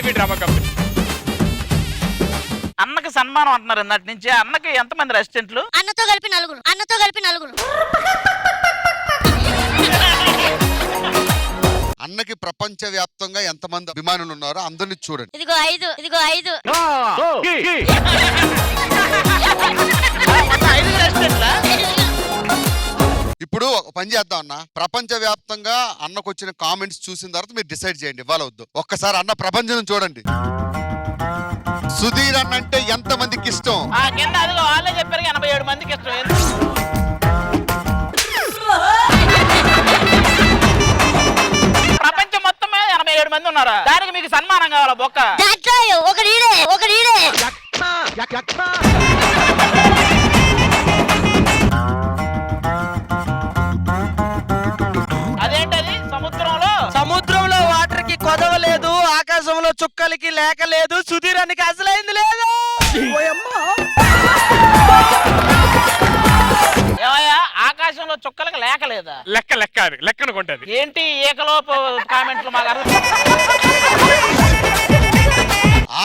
AB drama company. అన్నకి సన్మానం అంటున్నారు అన్నటి నుంచి. అన్నకి ఎంతమంది రెసిడెంట్లు? అన్నతో కలిపి నలుగురు. అన్నకి ప్రపంచ వ్యాప్తంగా ఎంతమంది అభిమానులు ఉన్నారో అందరిని చూడండి. ఇదిగో ఐదు. 5 రెసిడెంట్లా? ఇప్పుడు ఒక పని చేద్దాం అన్న, ప్రపంచ వ్యాప్తంగా అన్నకు వచ్చిన కామెంట్స్ చూసిన తర్వాత మీరు డిసైడ్ చేయండి ఇవ్వాలవద్దు. ఒక్కసారి అన్న ప్రపంచం చూడండి. సుధీర్ అన్న అంటే ఎంత మందికి ఇష్టం? కింద అదిగో వాళ్ళే చెప్పారు 87 మందికి ఇష్టం. ప్రపంచం మొత్తం 87 మంది ఉన్నారా? దానికి మీకు సన్మానం కావాలా? బొక్క ఒకడీడే. అదేంటది? సముద్రంలో వాటర్ కి కొదవలేదు, ఆకాశంలో చుక్కలకి లేక లేదు, సుధీర్ అనికి అసలైంది లేదు. ఏమయ్యా ఆకాశంలో చుక్కలకి లేక లేదా? లెక్కను కొంటది. ఏంటి ఏకలోపు కామెంట్లు మాకు అర్థం.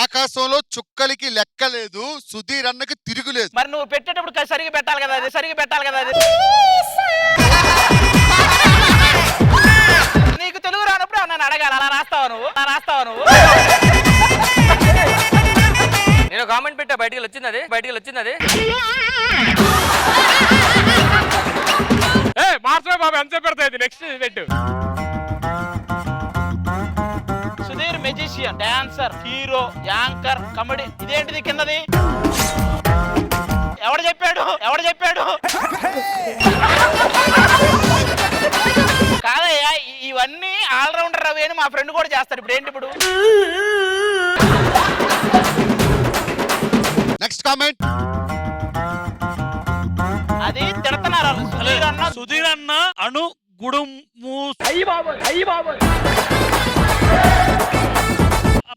ఆకాశంలో చుక్కలకి లెక్క లేదు, సుధీర్ అన్నకి తిరుగులేదు. మరి నువ్వు పెట్టేటప్పుడు సరిగా పెట్టాలి కదా అది. నీకు తెలుగు రానప్పుడు నన్ను అడగాలి. అలా రాస్తావా నువ్వు? నేను కామెంట్ పెట్టా, బయటికి వచ్చింది అది. మార్చే బాబు ఎంత పెడతాయి? నెక్స్ట్ పెట్టు. Sudheer magician, dancer, hero, anchor, comedy. ఇదేంటిది కిందది? ఎవడు చెప్పాడు? కాదయ్యా, ఇవన్నీ ఆల్రౌండర్ రవి అని మా ఫ్రెండ్ కూడా చేస్తారు. ఇప్పుడు ఏంటి? Next comment. అది తిడుతున్నారు. సుధీర్ అన్న అను గుడుము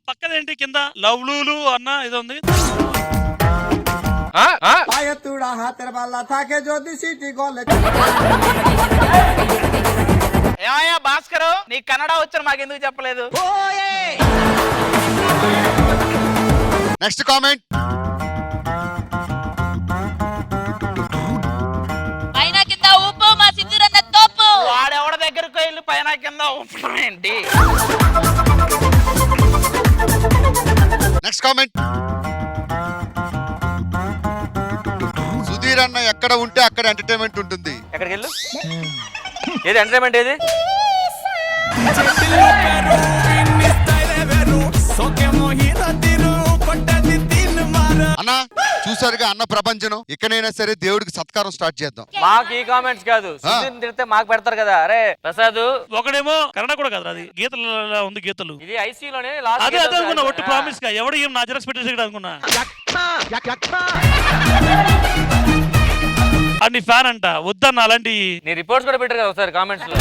పక్కదేంటి కింద లవ్లూలు అన్న ఇది ఉంది. ఏమయ్యా భాస్కర్, నీకు కన్నడ వచ్చారు మాకెందుకు చెప్పలేదు? Next comment. పైన కింద ఊపు, మా సింధూరన్న తోపు. వాడెవడ దగ్గరకు వెళ్ళి పైన కింద ఏంటి? Next comment. సుధీర్ అన్న ఎక్కడ ఉంటే అక్కడ ఎంటర్టైన్మెంట్ ఉంటుంది. ఎక్కడికి వెళ్ళు? ఏది ఎంటర్టైన్మెంట్? ఏది అన్న చూసారుగా అన్న ప్రపంచం. ఇకనైనా సరే దేవుడికి సత్కారం స్టార్ట్ చేద్దాం. మాకు ఈ కామెంట్స్ కాదు, సుధీర్ తిడితే మాకు పెడతారు కదా. అరే ప్రసాద్, ఒకడేమో కన్నడ కూడా కదా, అది గీతల ఉంది. గీతలు ఇది ఐసీలోనే అదే అనుకున్నా. ఒట్టు ప్రామిస్ గా ఎవడు ఏం నా జెరాక్స్ పెట్టేసి అనుకున్నా. అన్ని ఫ్యాన్ అంట, వద్దన్న అలాంటి. నీ రిపోర్ట్స్ కూడా పెట్టారు కదా ఒకసారి కామెంట్స్ లో.